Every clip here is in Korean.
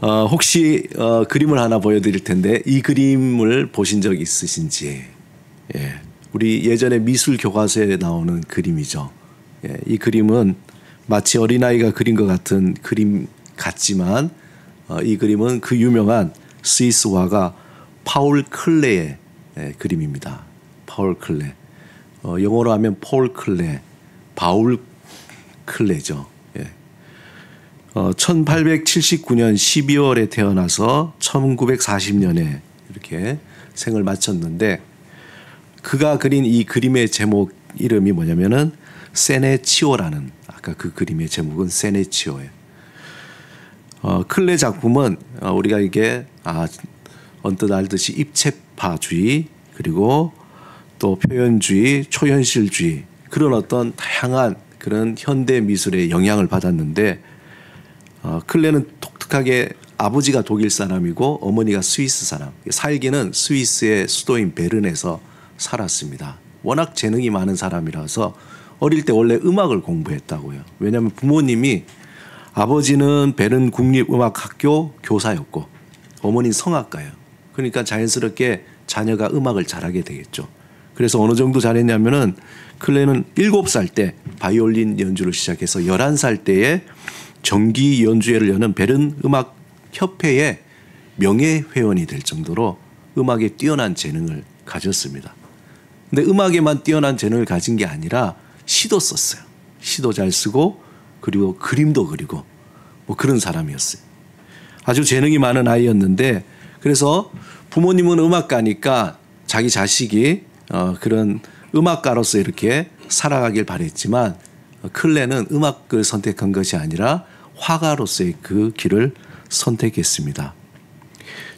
혹시 그림을 하나 보여드릴 텐데 이 그림을 보신 적 있으신지. 예, 우리 예전에 미술 교과서에 나오는 그림이죠. 예, 이 그림은 마치 어린아이가 그린 것 같은 그림 같지만 이 그림은 그 유명한 스위스 화가 파울 클레의 그림입니다. 파울 클레. 영어로 하면 폴 클레, 바울 클레죠. 예. 1879년 12월에 태어나서 1940년에 이렇게 생을 마쳤는데 그가 그린 이 그림의 제목 이름이 뭐냐면은 세네치오라는, 아까 그 그림의 제목은 세네치오예요. 클레 작품은 우리가 이게 언뜻 알듯이 입체파주의 그리고 또 표현주의, 초현실주의 그런 어떤 다양한 그런 현대 미술의 영향을 받았는데 클레는 독특하게 아버지가 독일 사람이고 어머니가 스위스 사람, 살기는 스위스의 수도인 베른에서 살았습니다. 워낙 재능이 많은 사람이라서 어릴 때 원래 음악을 공부했다고요. 왜냐하면 부모님이 아버지는 베른 국립음악학교 교사였고 어머니는 성악가예요. 그러니까 자연스럽게 자녀가 음악을 잘하게 되겠죠. 그래서 어느 정도 잘했냐면은 클레는 7살 때 바이올린 연주를 시작해서 11살 때에 정기 연주회를 여는 베른 음악 협회의 명예회원이 될 정도로 음악에 뛰어난 재능을 가졌습니다. 근데 음악에만 뛰어난 재능을 가진 게 아니라 시도 썼어요. 시도 잘 쓰고 그리고 그림도 그리고 뭐 그런 사람이었어요. 아주 재능이 많은 아이였는데 그래서 부모님은 음악가니까 자기 자식이 그런 음악가로서 이렇게 살아가길 바랬지만 클레는 음악을 선택한 것이 아니라 화가로서의 그 길을 선택했습니다.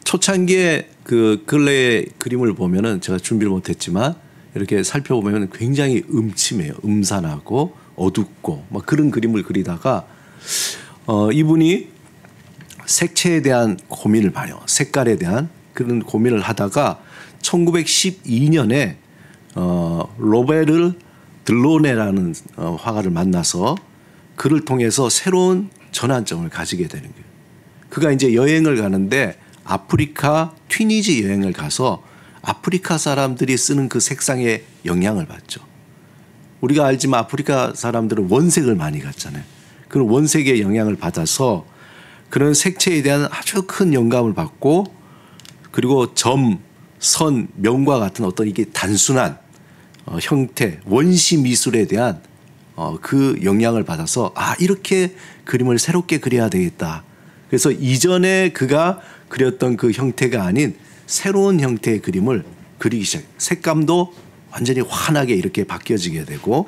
초창기에 그 클레의 그림을 보면은 제가 준비를 못했지만 이렇게 살펴보면 굉장히 음침해요. 음산하고 어둡고 막 그런 그림을 그리다가 이분이 색채에 대한 고민을 봐요. 색깔에 대한 그런 고민을 하다가 1912년에 로베르 들로네라는 화가를 만나서 그를 통해서 새로운 전환점을 가지게 되는 거예요. 그가 이제 여행을 가는데 아프리카 튀니지 여행을 가서 아프리카 사람들이 쓰는 그 색상에 영향을 받죠. 우리가 알지만 아프리카 사람들은 원색을 많이 갖잖아요. 그런 원색의 영향을 받아서 그런 색채에 대한 아주 큰 영감을 받고 그리고 점, 선, 명과 같은 어떤 이게 단순한 형태, 원시 미술에 대한 그 영향을 받아서 이렇게 그림을 새롭게 그려야 되겠다. 그래서 이전에 그가 그렸던 그 형태가 아닌 새로운 형태의 그림을 그리기 시작해요. 색감도 완전히 환하게 이렇게 바뀌어지게 되고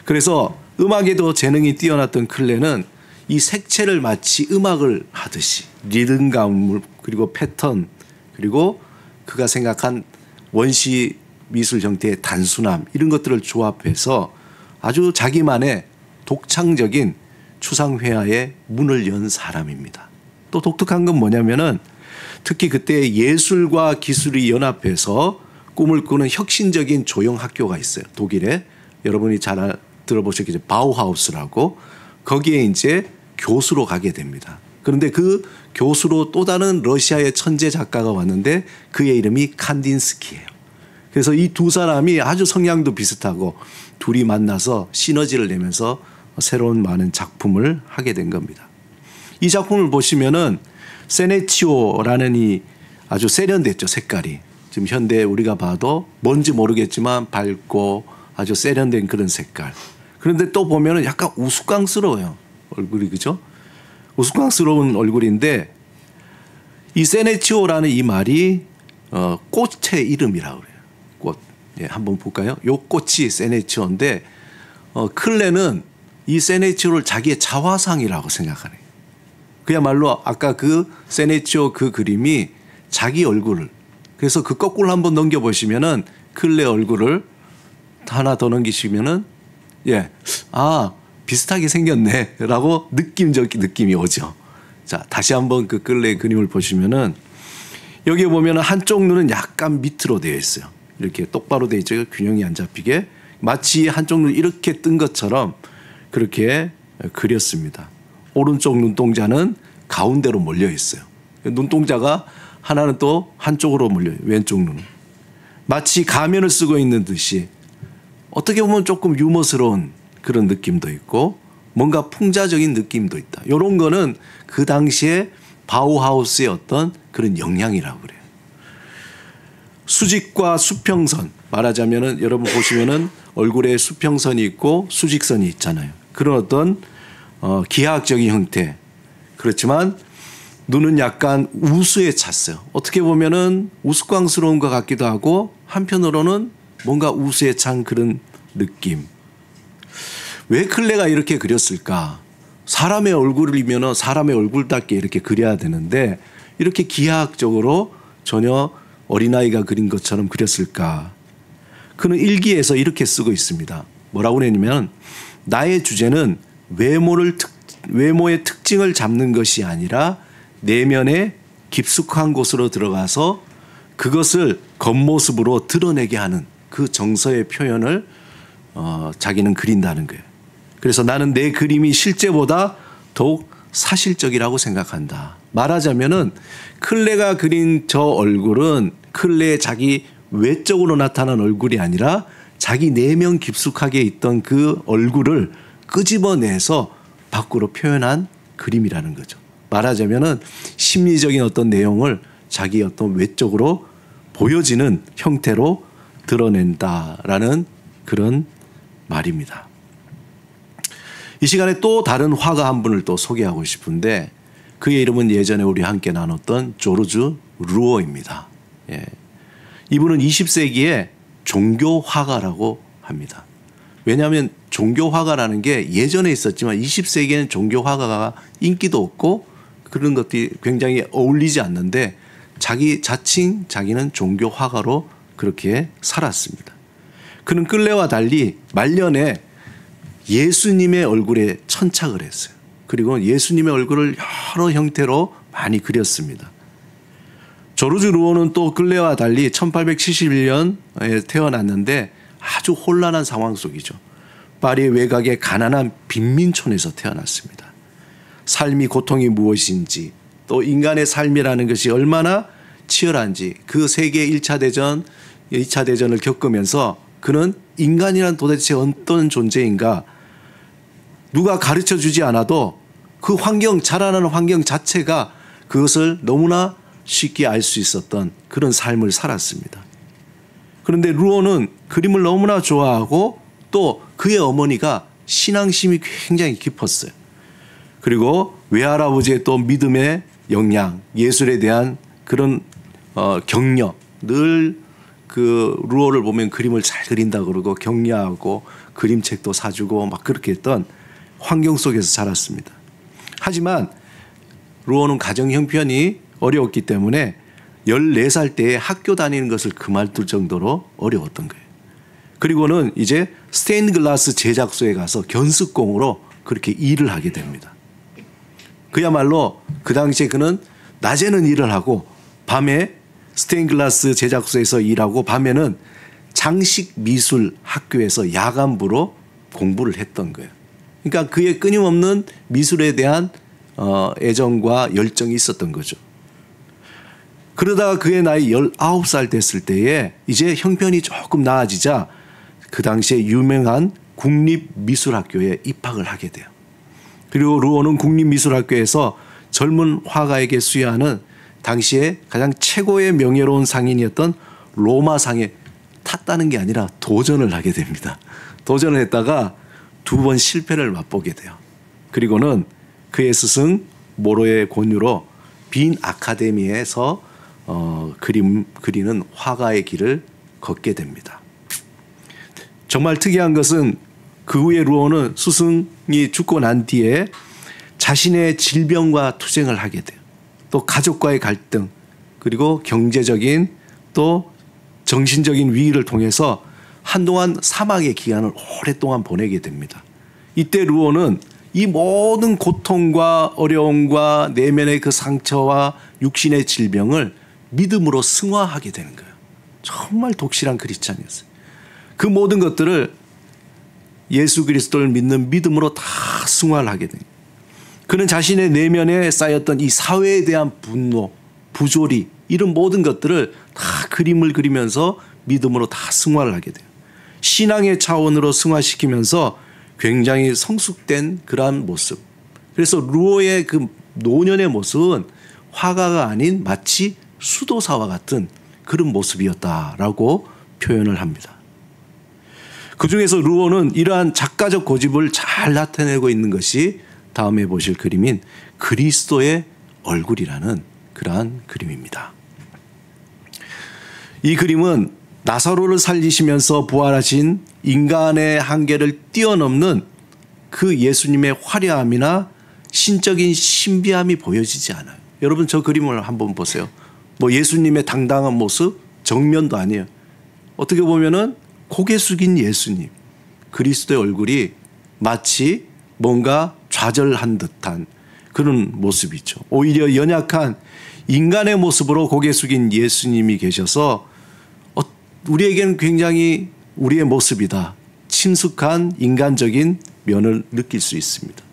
그래서 음악에도 재능이 뛰어났던 클레는 이 색채를 마치 음악을 하듯이 리듬감 그리고 패턴 그리고 그가 생각한 원시 미술 형태의 단순함 이런 것들을 조합해서 아주 자기만의 독창적인 추상회화의 문을 연 사람입니다. 또 독특한 건 뭐냐면은 특히 그때 예술과 기술이 연합해서 꿈을 꾸는 혁신적인 조형학교가 있어요. 독일에 여러분이 잘 들어보셨겠죠. 바우하우스라고 거기에 이제 교수로 가게 됩니다. 그런데 그 교수로 또 다른 러시아의 천재 작가가 왔는데 그의 이름이 칸딘스키예요. 그래서 이 두 사람이 아주 성향도 비슷하고 둘이 만나서 시너지를 내면서 새로운 많은 작품을 하게 된 겁니다. 이 작품을 보시면은 세네치오라는 이 아주 세련됐죠. 색깔이. 지금 현대 우리가 봐도 뭔지 모르겠지만 밝고 아주 세련된 그런 색깔. 그런데 또 보면은 약간 우스꽝스러워요. 얼굴이 그죠? 우스꽝스러운 얼굴인데 이 세네치오라는 이 말이 꽃의 이름이라고 그래요. 꽃. 예, 한번 볼까요? 요 꽃이 세네치오인데 클레는 이 세네치오를 자기의 자화상이라고 생각하네요. 그야말로 아까 그 세네치오 그 그림이 자기 얼굴을 그래서 그 거꾸로 한번 넘겨보시면은 클레 얼굴을 하나 더 넘기시면은 비슷하게 생겼네 라고 느낌이 오죠. 자, 다시 한번 그 클레의 그림을 보시면은 여기 보면은 한쪽 눈은 약간 밑으로 되어 있어요. 이렇게 똑바로 되어 있죠. 균형이 안 잡히게 마치 한쪽 눈 이렇게 뜬 것처럼 그렇게 그렸습니다. 오른쪽 눈동자는 가운데로 몰려 있어요. 눈동자가 하나는 또 한쪽으로 몰려요. 왼쪽 눈은. 마치 가면을 쓰고 있는 듯이 어떻게 보면 조금 유머스러운 그런 느낌도 있고 뭔가 풍자적인 느낌도 있다. 이런 거는 그 당시에 바우하우스의 어떤 그런 영향이라고 그래요. 수직과 수평선, 말하자면은 여러분 보시면은 얼굴에 수평선이 있고 수직선이 있잖아요. 그런 어떤 기하학적인 형태. 그렇지만 눈은 약간 우수에 찼어요. 어떻게 보면은 우스꽝스러운 것 같기도 하고 한편으로는 뭔가 우수에 찬 그런 느낌. 왜 클레가 이렇게 그렸을까? 사람의 얼굴이면 사람의 얼굴답게 이렇게 그려야 되는데 이렇게 기하학적으로 전혀 어린아이가 그린 것처럼 그렸을까? 그는 일기에서 이렇게 쓰고 있습니다. 뭐라고 그랬냐면 나의 주제는 외모의 특징을 잡는 것이 아니라 내면의 깊숙한 곳으로 들어가서 그것을 겉모습으로 드러내게 하는 그 정서의 표현을 자기는 그린다는 거예요. 그래서 나는 내 그림이 실제보다 더욱 사실적이라고 생각한다. 말하자면은 클레가 그린 저 얼굴은 클레의 자기 외적으로 나타난 얼굴이 아니라 자기 내면 깊숙하게 있던 그 얼굴을 끄집어내서 밖으로 표현한 그림이라는 거죠. 말하자면은 심리적인 어떤 내용을 자기 어떤 외적으로 보여지는 형태로 드러낸다라는 그런 말입니다. 이 시간에 또 다른 화가 한 분을 또 소개하고 싶은데 그의 이름은 예전에 우리 함께 나눴던 조르주 루어입니다. 예. 이분은 20세기에 종교 화가라고 합니다. 왜냐하면 종교 화가라는 게 예전에 있었지만 20세기에는 종교 화가가 인기도 없고 그런 것들이 굉장히 어울리지 않는데 자칭 자기는 종교 화가로 그렇게 살았습니다. 그는 클레와 달리 말년에 예수님의 얼굴에 천착을 했어요. 그리고 예수님의 얼굴을 여러 형태로 많이 그렸습니다. 조르주 루어는 또 클레와 달리 1871년에 태어났는데 아주 혼란한 상황 속이죠. 파리 외곽의 가난한 빈민촌에서 태어났습니다. 삶이 고통이 무엇인지 또 인간의 삶이라는 것이 얼마나 치열한지 그 세계 1차 대전, 2차 대전을 겪으면서 그는 인간이란 도대체 어떤 존재인가 누가 가르쳐 주지 않아도 그 환경, 자라나는 환경 자체가 그것을 너무나 쉽게 알 수 있었던 그런 삶을 살았습니다. 그런데 루어는 그림을 너무나 좋아하고 또 그의 어머니가 신앙심이 굉장히 깊었어요. 그리고 외할아버지의 또 믿음의 역량, 예술에 대한 그런 격려, 늘 그 루어를 보면 그림을 잘 그린다 그러고 격려하고 그림책도 사주고 막 그렇게 했던 환경 속에서 자랐습니다. 하지만 루어는 가정 형편이 어려웠기 때문에 14살 때에 학교 다니는 것을 그만둘 정도로 어려웠던 거예요. 그리고는 이제 스테인드 글라스 제작소에 가서 견습공으로 그렇게 일을 하게 됩니다. 그야말로 그 당시에 그는 낮에는 일을 하고 밤에 스테인드 글라스 제작소에서 일하고 밤에는 장식 미술 학교에서 야간부로 공부를 했던 거예요. 그러니까 그의 끊임없는 미술에 대한 애정과 열정이 있었던 거죠. 그러다가 그의 나이 19살 됐을 때에 이제 형편이 조금 나아지자 그 당시에 유명한 국립미술학교에 입학을 하게 돼요. 그리고 루어는 국립미술학교에서 젊은 화가에게 수여하는 당시에 가장 최고의 명예로운 상인이었던 로마상에 탔다는 게 아니라 도전을 하게 됩니다. 도전을 했다가 2번 실패를 맛보게 돼요. 그리고는 그의 스승 모로의 권유로 빈 아카데미에서 그림 그리는 화가의 길을 걷게 됩니다. 정말 특이한 것은 그 후에 루어는 스승이 죽고 난 뒤에 자신의 질병과 투쟁을 하게 돼요. 또 가족과의 갈등 그리고 경제적인 또 정신적인 위기를 통해서 한동안 사막의 기간을 오랫동안 보내게 됩니다. 이때 루어는 이 모든 고통과 어려움과 내면의 그 상처와 육신의 질병을 믿음으로 승화하게 되는 거예요. 정말 독실한 크리스찬이었어요. 그 모든 것들을 예수 그리스도를 믿는 믿음으로 다 승화를 하게 됩니다. 그는 자신의 내면에 쌓였던 이 사회에 대한 분노, 부조리 이런 모든 것들을 다 그림을 그리면서 믿음으로 다 승화를 하게 돼요. 신앙의 차원으로 승화시키면서 굉장히 성숙된 그러한 모습. 그래서 루오의 그 노년의 모습은 화가가 아닌 마치 수도사와 같은 그런 모습이었다라고 표현을 합니다. 그중에서 루오는 이러한 작가적 고집을 잘 나타내고 있는 것이 다음에 보실 그림인 그리스도의 얼굴이라는 그러한 그림입니다. 이 그림은 나사로를 살리시면서 부활하신 인간의 한계를 뛰어넘는 그 예수님의 화려함이나 신적인 신비함이 보여지지 않아요. 여러분 저 그림을 한번 보세요. 뭐 예수님의 당당한 모습 정면도 아니에요. 어떻게 보면은 고개 숙인 예수님, 그리스도의 얼굴이 마치 뭔가 좌절한 듯한 그런 모습이죠. 오히려 연약한 인간의 모습으로 고개 숙인 예수님이 계셔서 우리에게는 굉장히 우리의 모습이다. 친숙한 인간적인 면을 느낄 수 있습니다.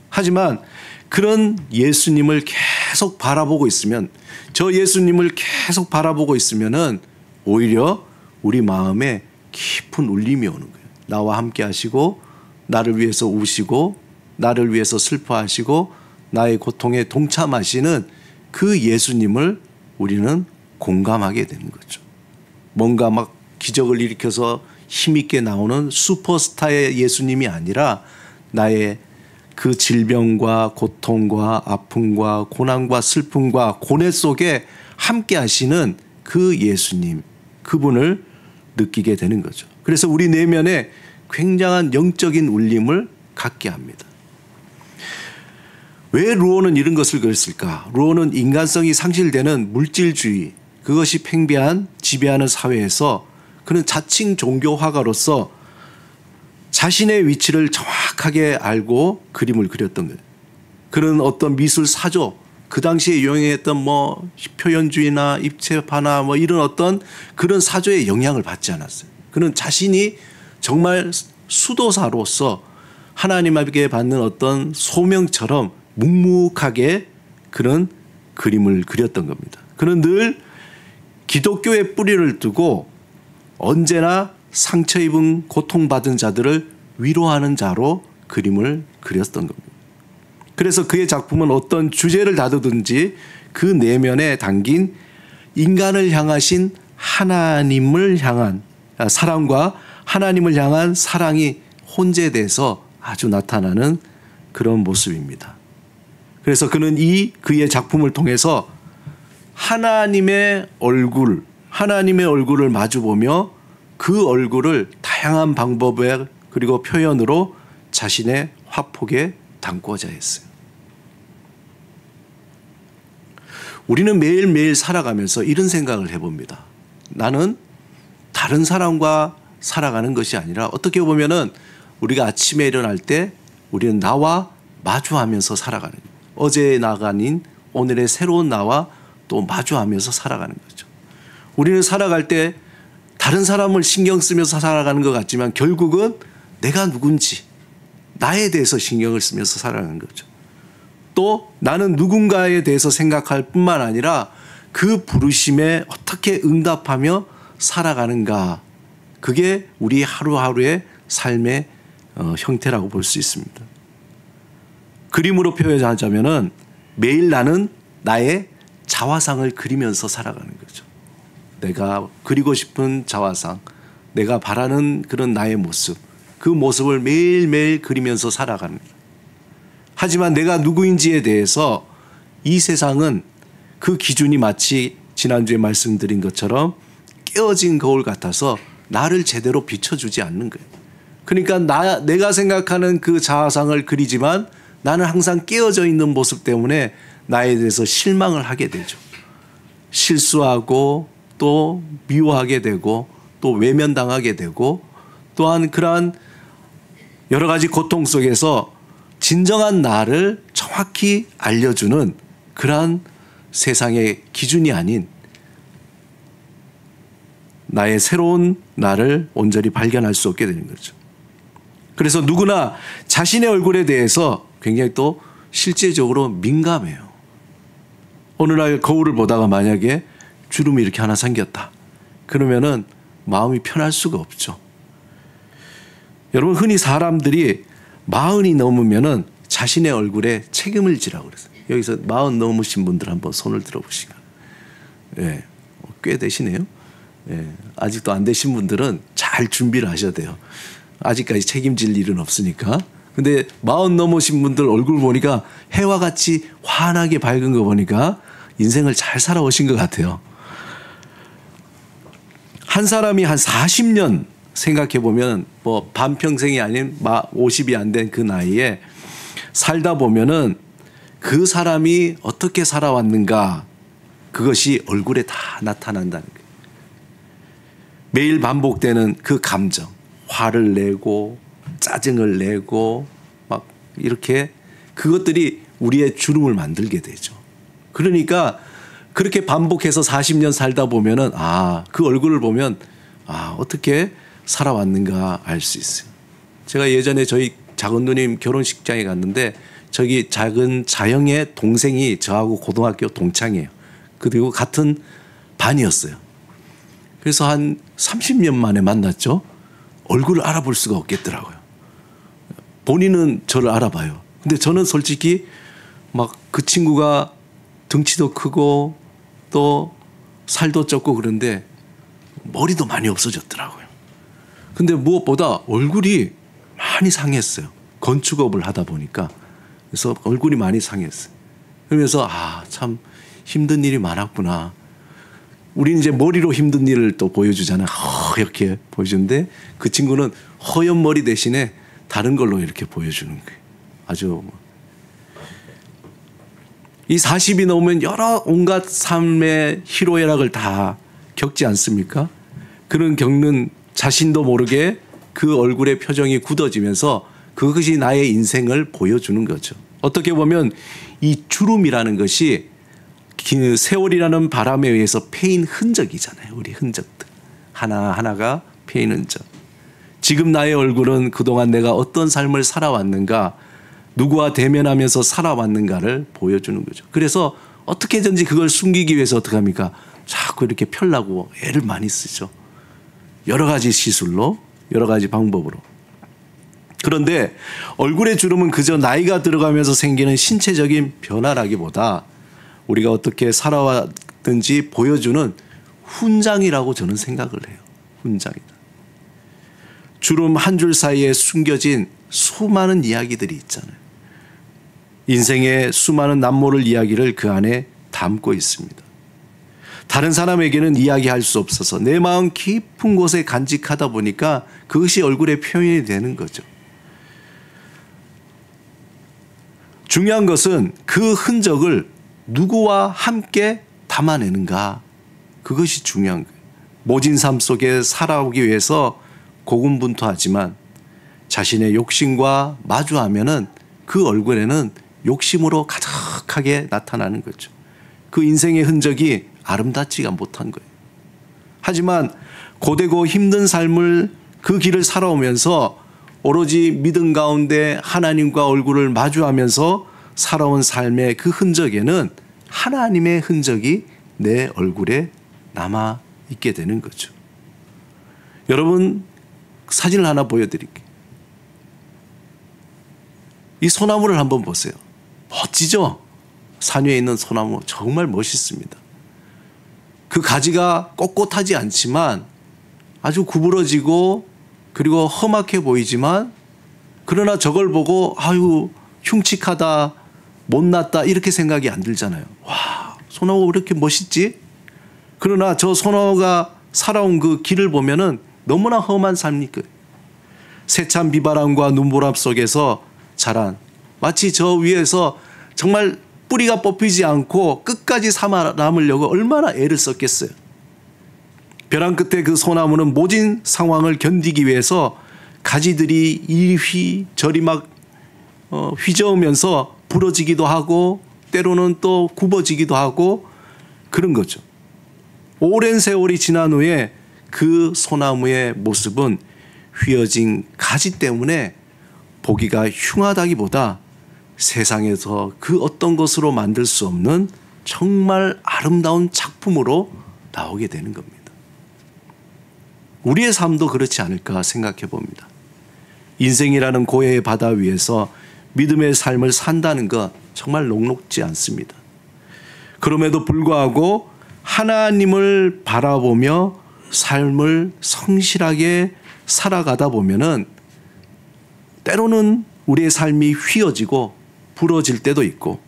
하지만 그런 예수님을 계속 바라보고 있으면, 저 예수님을 계속 바라보고 있으면은 오히려 우리 마음에 깊은 울림이 오는 거예요. 나와 함께 하시고 나를 위해서 우시고 나를 위해서 슬퍼하시고 나의 고통에 동참하시는 그 예수님을 우리는 공감하게 되는 거죠. 뭔가 막 기적을 일으켜서 힘있게 나오는 슈퍼스타의 예수님이 아니라 나의 그 질병과 고통과 아픔과 고난과 슬픔과 고뇌 속에 함께 하시는 그 예수님, 그분을 느끼게 되는 거죠. 그래서 우리 내면에 굉장한 영적인 울림을 갖게 합니다. 왜 루오는 이런 것을 그렸을까? 루오는 인간성이 상실되는 물질주의, 그것이 팽배한 지배하는 사회에서 그는 자칭 종교 화가로서 자신의 위치를 정확하게 알고 그림을 그렸던 거예요. 그는 어떤 미술 사조, 그 당시에 유행했던 뭐 표현주의나 입체파나 뭐 이런 어떤 그런 사조의 영향을 받지 않았어요. 그는 자신이 정말 수도사로서 하나님에게 받는 어떤 소명처럼 묵묵하게 그런 그림을 그렸던 겁니다. 그는 늘 기독교의 뿌리를 두고 언제나 상처 입은 고통받은 자들을 위로하는 자로 그림을 그렸던 겁니다. 그래서 그의 작품은 어떤 주제를 다루든지 그 내면에 담긴 인간을 향하신 하나님을 향한 사랑과 하나님을 향한 사랑이 혼재돼서 아주 나타나는 그런 모습입니다. 그래서 그는 그의 작품을 통해서 하나님의 얼굴을 마주보며 그 얼굴을 다양한 방법에 그리고 표현으로 자신의 화폭에 담고자 했어요. 우리는 매일매일 살아가면서 이런 생각을 해봅니다. 나는 다른 사람과 살아가는 것이 아니라 어떻게 보면은 우리가 아침에 일어날 때 우리는 나와 마주하면서 살아가는 거예요. 어제의 나가 아닌 오늘의 새로운 나와 또 마주하면서 살아가는 거죠. 우리는 살아갈 때 다른 사람을 신경 쓰면서 살아가는 것 같지만 결국은 내가 누군지 나에 대해서 신경을 쓰면서 살아가는 거죠. 또 나는 누군가에 대해서 생각할 뿐만 아니라 그 부르심에 어떻게 응답하며 살아가는가, 그게 우리 하루하루의 삶의 형태라고 볼 수 있습니다. 그림으로 표현하자면은 매일 나는 나의 자화상을 그리면서 살아가는 거죠. 내가 그리고 싶은 자화상, 내가 바라는 그런 나의 모습, 그 모습을 매일매일 그리면서 살아가는 거예요. 하지만 내가 누구인지에 대해서 이 세상은 그 기준이 마치 지난주에 말씀드린 것처럼 깨어진 거울 같아서 나를 제대로 비춰주지 않는 거예요. 그러니까 내가 생각하는 그 자화상을 그리지만 나는 항상 깨어져 있는 모습 때문에 나에 대해서 실망을 하게 되죠. 실수하고 또 미워하게 되고 또 외면당하게 되고 또한 그러한 여러 가지 고통 속에서 진정한 나를 정확히 알려주는 그러한 세상의 기준이 아닌 나의 새로운 나를 온전히 발견할 수 없게 되는 거죠. 그래서 누구나 자신의 얼굴에 대해서 굉장히 또 실제적으로 민감해요. 어느 날 거울을 보다가 만약에 주름이 이렇게 하나 생겼다. 그러면은 마음이 편할 수가 없죠. 여러분, 흔히 사람들이 40이 넘으면은 자신의 얼굴에 책임을 지라고 그랬어요. 여기서 40 넘으신 분들 한번 손을 들어보시고. 예, 꽤 되시네요. 예, 아직도 안 되신 분들은 잘 준비를 하셔야 돼요. 아직까지 책임질 일은 없으니까. 근데 40 넘으신 분들 얼굴 보니까 해와 같이 환하게 밝은 거 보니까 인생을 잘 살아오신 것 같아요. 한 사람이 한 40년 생각해 보면 뭐 반평생이 아닌 50이 안 된 그 나이에 살다 보면은 그 사람이 어떻게 살아왔는가, 그것이 얼굴에 다 나타난다는 거예요. 매일 반복되는 그 감정, 화를 내고 짜증을 내고 막 이렇게, 그것들이 우리의 주름을 만들게 되죠. 그러니까 그렇게 반복해서 40년 살다 보면은 그 얼굴을 보면 어떻게 살아왔는가 알 수 있어요. 제가 예전에 저희 작은 누님 결혼식장에 갔는데 저기 작은 자영의 동생이 저하고 고등학교 동창이에요. 그리고 같은 반이었어요. 그래서 한 30년 만에 만났죠. 얼굴을 알아볼 수가 없겠더라고요. 본인은 저를 알아봐요. 근데 저는 솔직히 막 그 친구가 덩치도 크고 또 살도 쪘고 그런데 머리도 많이 없어졌더라고요. 근데 무엇보다 얼굴이 많이 상했어요. 건축업을 하다 보니까. 그래서 얼굴이 많이 상했어요. 그러면서 참 힘든 일이 많았구나. 우리는 이제 머리로 힘든 일을 또 보여주잖아요. 이렇게 보여주는데 그 친구는 허연 머리 대신에 다른 걸로 이렇게 보여주는 거예요. 아주 이 40이 넘으면 여러 온갖 삶의 희로애락을 다 겪지 않습니까? 그런 겪는 자신도 모르게 그 얼굴의 표정이 굳어지면서 그것이 나의 인생을 보여주는 거죠. 어떻게 보면 이 주름이라는 것이 세월이라는 바람에 의해서 패인 흔적이잖아요. 우리 흔적들 하나하나가 패인 흔적. 지금 나의 얼굴은 그동안 내가 어떤 삶을 살아왔는가, 누구와 대면하면서 살아왔는가를 보여주는 거죠. 그래서 어떻게든지 그걸 숨기기 위해서 어떻게 합니까? 자꾸 이렇게 펴려고 애를 많이 쓰죠. 여러 가지 시술로, 여러 가지 방법으로. 그런데 얼굴의 주름은 그저 나이가 들어가면서 생기는 신체적인 변화라기보다 우리가 어떻게 살아왔든지 보여주는 훈장이라고 저는 생각을 해요. 훈장이다. 주름 한 줄 사이에 숨겨진 수많은 이야기들이 있잖아요. 인생의 수많은 남모를 이야기를 그 안에 담고 있습니다. 다른 사람에게는 이야기할 수 없어서 내 마음 깊은 곳에 간직하다 보니까 그것이 얼굴에 표현이 되는 거죠. 중요한 것은 그 흔적을 누구와 함께 담아내는가, 그것이 중요한 거예요. 모진 삶 속에 살아오기 위해서 고군분투하지만 자신의 욕심과 마주하면은 그 얼굴에는 욕심으로 가득하게 나타나는 거죠. 그 인생의 흔적이 아름답지가 못한 거예요. 하지만 고되고 힘든 삶을 그 길을 살아오면서 오로지 믿음 가운데 하나님과 얼굴을 마주하면서 살아온 삶의 그 흔적에는 하나님의 흔적이 내 얼굴에 남아 있게 되는 거죠. 여러분, 사진을 하나 보여드릴게요. 이 소나무를 한번 보세요. 멋지죠? 산 위에 있는 소나무 정말 멋있습니다. 그 가지가 꼿꼿하지 않지만 아주 구부러지고 그리고 험악해 보이지만, 그러나 저걸 보고 흉측하다, 못났다 이렇게 생각이 안 들잖아요. 와, 소나무가 왜 이렇게 멋있지? 그러나 저 소나무가 살아온 그 길을 보면은 너무나 험한 삶이니까 세찬 비바람과 눈보람 속에서 자란, 마치 저 위에서 정말 뿌리가 뽑히지 않고 끝까지 살아남으려고 얼마나 애를 썼겠어요. 벼랑 끝에 그 소나무는 모진 상황을 견디기 위해서 가지들이 이리저리 막 휘저으면서 부러지기도 하고 때로는 또 굽어지기도 하고 그런 거죠. 오랜 세월이 지난 후에 그 소나무의 모습은 휘어진 가지 때문에 보기가 흉하다기보다 세상에서 그 어떤 것으로 만들 수 없는 정말 아름다운 작품으로 나오게 되는 겁니다. 우리의 삶도 그렇지 않을까 생각해 봅니다. 인생이라는 고해의 바다 위에서 믿음의 삶을 산다는 것 정말 녹록지 않습니다. 그럼에도 불구하고 하나님을 바라보며 삶을 성실하게 살아가다 보면은 때로는 우리의 삶이 휘어지고 부러질 때도 있고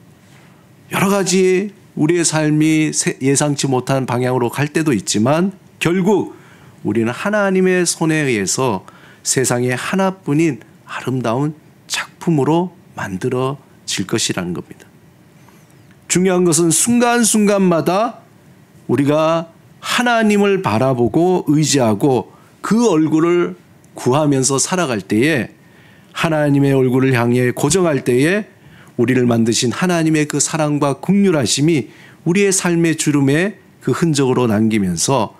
여러 가지 우리의 삶이 예상치 못한 방향으로 갈 때도 있지만 결국 우리는 하나님의 손에 의해서 세상에 하나뿐인 아름다운 작품으로 만들어질 것이라는 겁니다. 중요한 것은 순간순간마다 우리가 하나님을 바라보고 의지하고 그 얼굴을 구하면서 살아갈 때에 하나님의 얼굴을 향해 고정할 때에 우리를 만드신 하나님의 그 사랑과 긍휼하심이 우리의 삶의 주름에 그 흔적으로 남기면서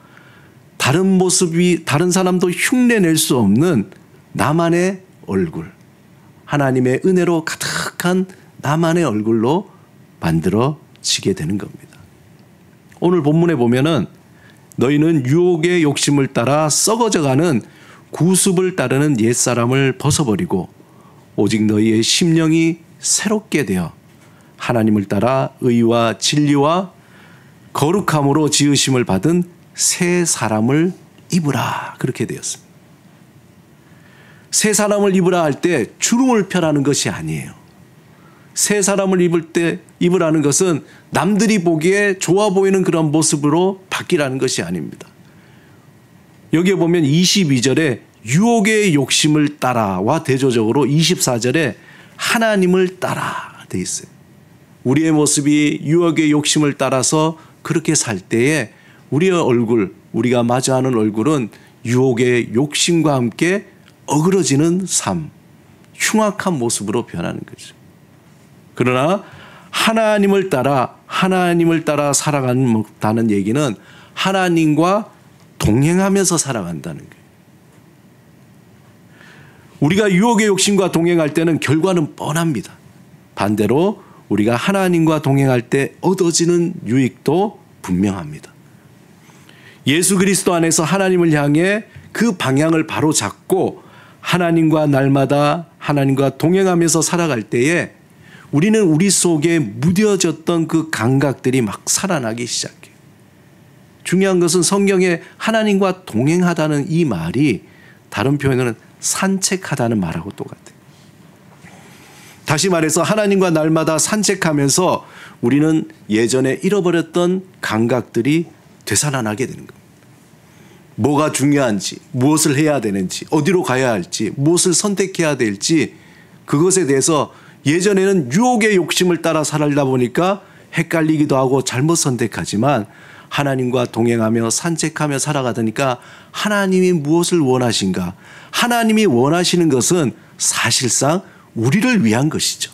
다른 모습이 다른 사람도 흉내낼 수 없는 나만의 얼굴, 하나님의 은혜로 가득한 나만의 얼굴로 만들어지게 되는 겁니다. 오늘 본문에 보면은 너희는 유혹의 욕심을 따라 썩어져가는 구습을 따르는 옛사람을 벗어버리고 오직 너희의 심령이 새롭게 되어 하나님을 따라 의와 진리와 거룩함으로 지으심을 받은 새 사람을 입으라 그렇게 되었습니다. 새 사람을 입으라 할 때 주름을 펴라는 것이 아니에요. 새 사람을 입으라는 것은 남들이 보기에 좋아 보이는 그런 모습으로 바뀌라는 것이 아닙니다. 여기에 보면 22절에 유혹의 욕심을 따라와 대조적으로 24절에 하나님을 따라 돼 있어요. 우리의 모습이 유혹의 욕심을 따라서 그렇게 살 때에 우리의 얼굴, 우리가 마주하는 얼굴은 유혹의 욕심과 함께 어그러지는 삶, 흉악한 모습으로 변하는 거죠. 그러나 하나님을 따라 살아간다는 얘기는 하나님과 동행하면서 살아간다는 거예요. 우리가 유혹의 욕심과 동행할 때는 결과는 뻔합니다. 반대로 우리가 하나님과 동행할 때 얻어지는 유익도 분명합니다. 예수 그리스도 안에서 하나님을 향해 그 방향을 바로 잡고 하나님과 날마다 하나님과 동행하면서 살아갈 때에 우리는 우리 속에 무뎌졌던 그 감각들이 막 살아나기 시작해요. 중요한 것은 성경에 하나님과 동행하다는 이 말이 다른 표현으로는 산책하다는 말하고 똑같아요. 다시 말해서 하나님과 날마다 산책하면서 우리는 예전에 잃어버렸던 감각들이 되살아나게 되는 겁니다. 뭐가 중요한지, 무엇을 해야 되는지, 어디로 가야 할지, 무엇을 선택해야 될지 그것에 대해서 예전에는 유혹의 욕심을 따라 살다 보니까 헷갈리기도 하고 잘못 선택하지만 하나님과 동행하며 산책하며 살아가다니까 하나님이 무엇을 원하신가? 하나님이 원하시는 것은 사실상 우리를 위한 것이죠.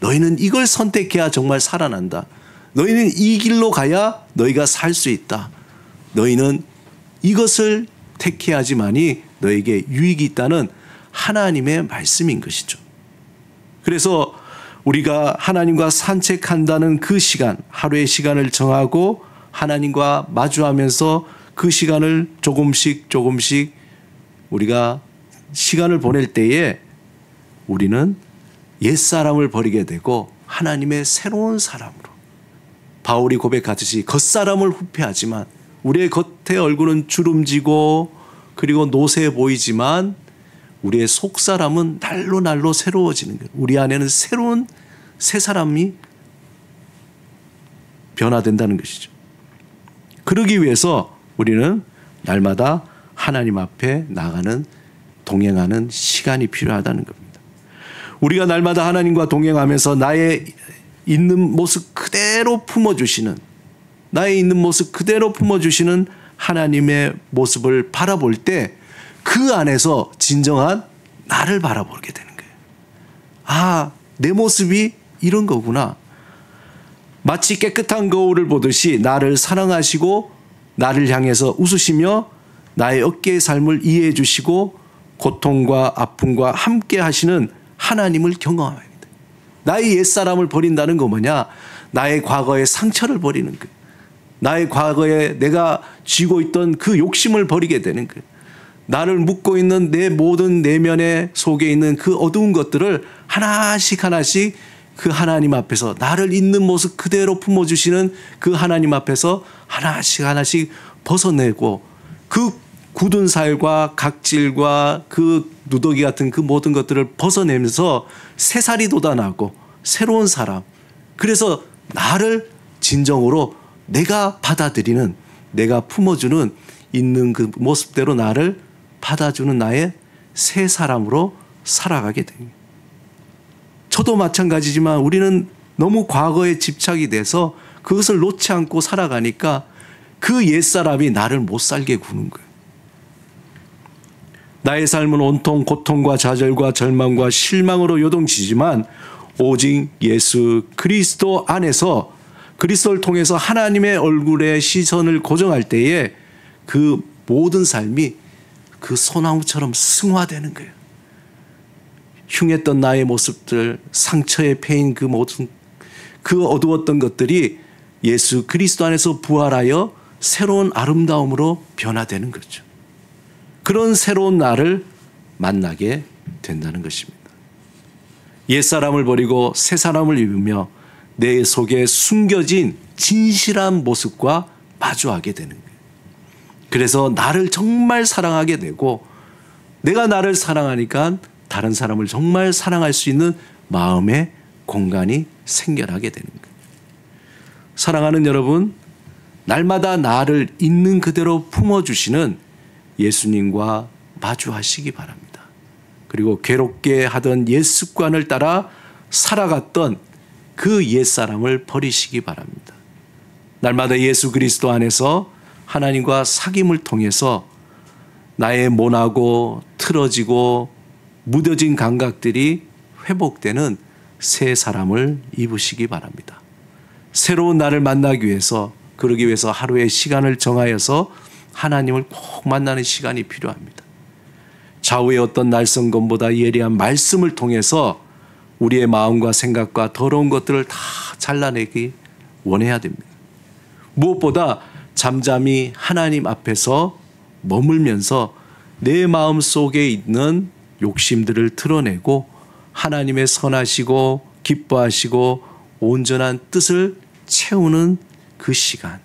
너희는 이걸 선택해야 정말 살아난다. 너희는 이 길로 가야 너희가 살 수 있다. 너희는 이것을 택해야지만이 너에게 유익이 있다는 하나님의 말씀인 것이죠. 그래서 우리가 하나님과 산책한다는 그 시간, 하루의 시간을 정하고 하나님과 마주하면서 그 시간을 조금씩 우리가 시간을 보낼 때에 우리는 옛사람을 버리게 되고 하나님의 새로운 사람으로 바울이 고백하듯이 겉사람을 후패하지만 우리의 겉의 얼굴은 주름지고 그리고 노쇠해 보이지만 우리의 속사람은 날로 새로워지는 거예요. 우리 안에는 새로운 새 사람이 변화된다는 것이죠. 그러기 위해서 우리는 날마다 하나님 앞에 나가는 동행하는 시간이 필요하다는 겁니다. 우리가 날마다 하나님과 동행하면서 나의 있는 모습 그대로 품어주시는 하나님의 모습을 바라볼 때 그 안에서 진정한 나를 바라보게 되는 거예요. 아, 내 모습이 이런 거구나. 마치 깨끗한 거울을 보듯이 나를 사랑하시고 나를 향해서 웃으시며 나의 어깨의 삶을 이해해 주시고 고통과 아픔과 함께 하시는 하나님을 경험합니다. 나의 옛사람을 버린다는 거 뭐냐? 나의 과거의 상처를 버리는 거예요. 나의 과거에 내가 쥐고 있던 그 욕심을 버리게 되는 거예요. 나를 묶고 있는 내 모든 내면에 속에 있는 그 어두운 것들을 하나씩 하나씩 그 하나님 앞에서 나를 있는 모습 그대로 품어주시는 그 하나님 앞에서 하나씩 하나씩 벗어내고 그 굳은 살과 각질과 그 누더기 같은 그 모든 것들을 벗어내면서 새살이 돋아나고 새로운 사람, 그래서 나를 진정으로 내가 받아들이는, 내가 품어주는 있는 그 모습대로 나를 받아주는 나의 새 사람으로 살아가게 됩니다. 저도 마찬가지지만 우리는 너무 과거에 집착이 돼서 그것을 놓지 않고 살아가니까 그 옛사람이 나를 못 살게 구는 거예요. 나의 삶은 온통 고통과 좌절과 절망과 실망으로 요동치지만 오직 예수 그리스도 안에서 그리스도를 통해서 하나님의 얼굴에 시선을 고정할 때에 그 모든 삶이 그 소나무처럼 승화되는 거예요. 흉했던 나의 모습들, 상처에 패인 그 모든 그 어두웠던 것들이 예수 그리스도 안에서 부활하여 새로운 아름다움으로 변화되는 거죠. 그런 새로운 나를 만나게 된다는 것입니다. 옛사람을 버리고 새사람을 입으며 내 속에 숨겨진 진실한 모습과 마주하게 되는 거예요. 그래서 나를 정말 사랑하게 되고 내가 나를 사랑하니까 다른 사람을 정말 사랑할 수 있는 마음의 공간이 생겨나게 되는 거예요. 사랑하는 여러분, 날마다 나를 있는 그대로 품어주시는 예수님과 마주하시기 바랍니다. 그리고 괴롭게 하던 옛 습관을 따라 살아갔던 그 옛사람을 버리시기 바랍니다. 날마다 예수 그리스도 안에서 하나님과 사귐을 통해서 나의 모나고 틀어지고 무뎌진 감각들이 회복되는 새 사람을 입으시기 바랍니다. 새로운 나를 만나기 위해서, 그러기 위해서 하루의 시간을 정하여서 하나님을 꼭 만나는 시간이 필요합니다. 좌우의 어떤 날성검보다 예리한 말씀을 통해서 우리의 마음과 생각과 더러운 것들을 다 잘라내기 원해야 됩니다. 무엇보다 잠잠히 하나님 앞에서 머물면서 내 마음 속에 있는 욕심들을 드러내고 하나님의 선하시고 기뻐하시고 온전한 뜻을 채우는 그 시간,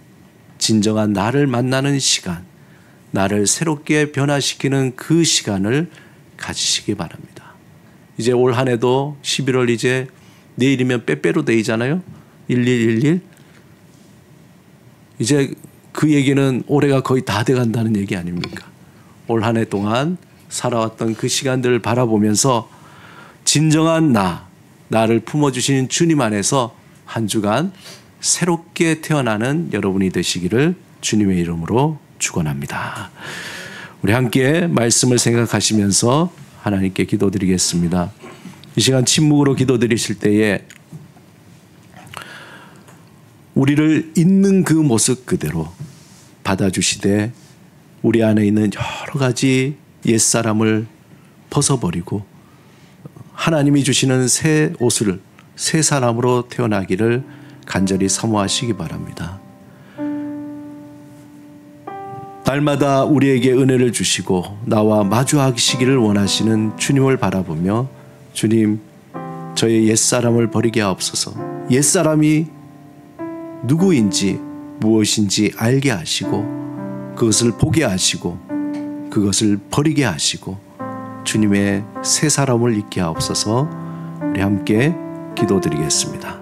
진정한 나를 만나는 시간, 나를 새롭게 변화시키는 그 시간을 가지시기 바랍니다. 이제 올 한 해도 11월 이제 내일이면 빼빼로 데이잖아요. 1111. 이제 그 얘기는 올해가 거의 다 돼간다는 얘기 아닙니까? 올 한 해 동안 살아왔던 그 시간들을 바라보면서 진정한 나를 품어주시는 주님 안에서 한 주간 새롭게 태어나는 여러분이 되시기를 주님의 이름으로 축원합니다. 우리 함께 말씀을 생각하시면서 하나님께 기도드리겠습니다. 이 시간 침묵으로 기도드리실 때에 우리를 있는 그 모습 그대로 받아주시되 우리 안에 있는 여러 가지 옛사람을 벗어버리고 하나님이 주시는 새 옷을 새 사람으로 태어나기를 간절히 사모하시기 바랍니다. 날마다 우리에게 은혜를 주시고 나와 마주하시기를 원하시는 주님을 바라보며 주님, 저의 옛사람을 버리게 하옵소서. 옛사람이 누구인지 무엇인지 알게 하시고 그것을 보게 하시고 그것을 버리게 하시고 주님의 새 사람을 잊게 하옵소서. 우리 함께 기도드리겠습니다.